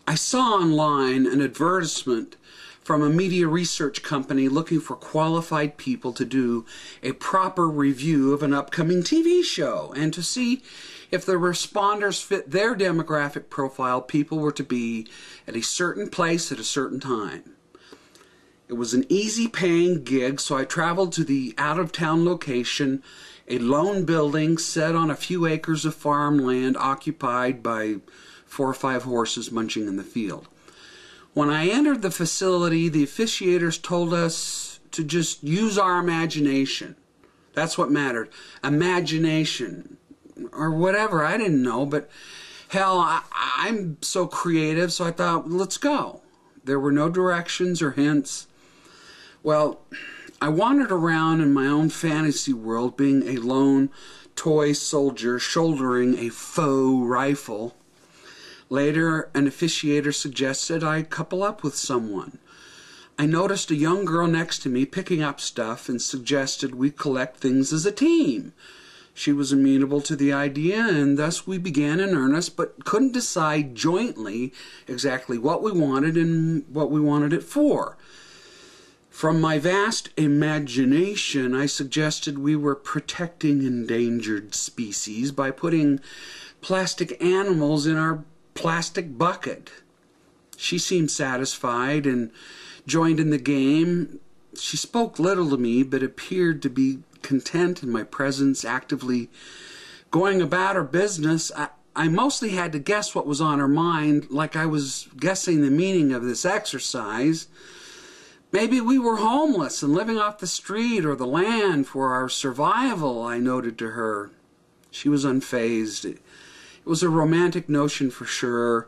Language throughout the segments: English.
I saw online an advertisement from a media research company looking for qualified people to do a proper review of an upcoming TV show and to see if the responders fit their demographic profile. People were to be at a certain place at a certain time. It was an easy-paying gig, so I traveled to the out-of-town location, a lone building set on a few acres of farmland occupied by 4 or 5 horses munching in the field. When I entered the facility, the officiators told us to just use our imagination. That's what mattered. Imagination. Or whatever, I didn't know, but hell, I'm so creative, so I thought, let's go. There were no directions or hints. Well, I wandered around in my own fantasy world, being a lone toy soldier shouldering a faux rifle. Later, an officiator suggested I couple up with someone. I noticed a young girl next to me picking up stuff and suggested we collect things as a team. She was amenable to the idea, and thus we began in earnest, but couldn't decide jointly exactly what we wanted and what we wanted it for. From my vast imagination, I suggested we were protecting endangered species by putting plastic animals in our plastic bucket. She seemed satisfied and joined in the game. She spoke little to me, but appeared to be content in my presence, actively going about her business. I mostly had to guess what was on her mind, like I was guessing the meaning of this exercise. Maybe we were homeless and living off the street or the land for our survival, I noted to her. She was unfazed. It was a romantic notion for sure.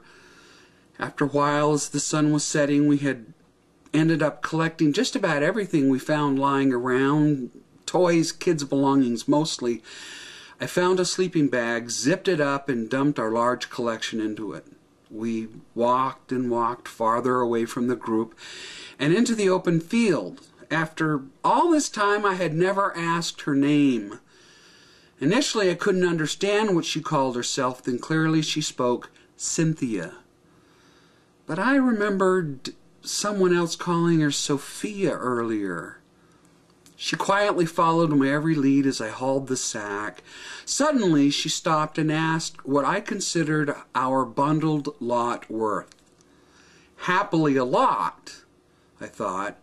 After a while, as the sun was setting, we had ended up collecting just about everything we found lying around. Toys, kids' belongings mostly. I found a sleeping bag, zipped it up, and dumped our large collection into it. We walked and walked farther away from the group and into the open field. After all this time, I had never asked her name. Initially, I couldn't understand what she called herself. Then clearly she spoke Cynthia. But I remembered someone else calling her Sophia earlier. She quietly followed my every lead as I hauled the sack. Suddenly, she stopped and asked what I considered our bundled lot worth. Happily a lot, I thought.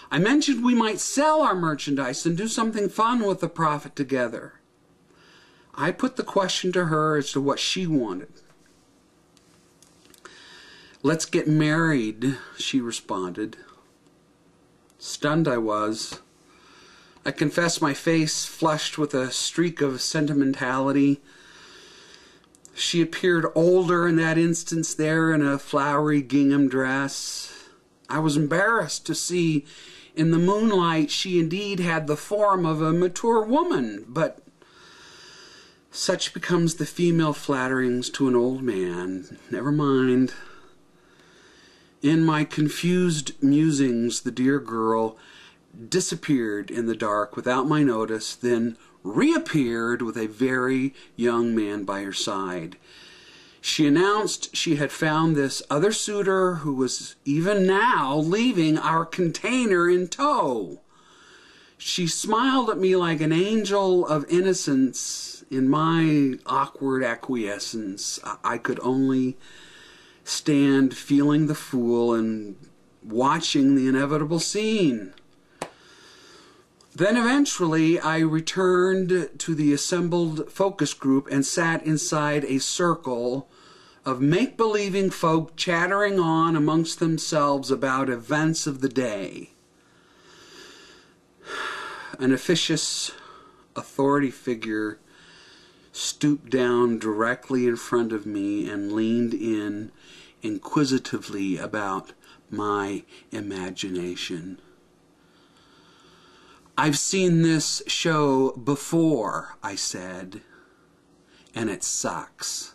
I mentioned we might sell our merchandise and do something fun with the profit together. I put the question to her as to what she wanted. "Let's get married," she responded. Stunned I was. I confess my face flushed with a streak of sentimentality. She appeared older in that instance there in a flowery gingham dress. I was embarrassed to see in the moonlight she indeed had the form of a mature woman, but such becomes the female flatterings to an old man. Never mind. In my confused musings, the dear girl disappeared in the dark without my notice, then reappeared with a very young man by her side. She announced she had found this other suitor who was even now leaving our container in tow. She smiled at me like an angel of innocence. In my awkward acquiescence, I could only stand feeling the fool and watching the inevitable scene. Then eventually I returned to the assembled focus group and sat inside a circle of make-believing folk chattering on amongst themselves about events of the day. An officious authority figure stooped down directly in front of me and leaned in inquisitively about my imagination. "I've seen this show before," I said, "and it sucks."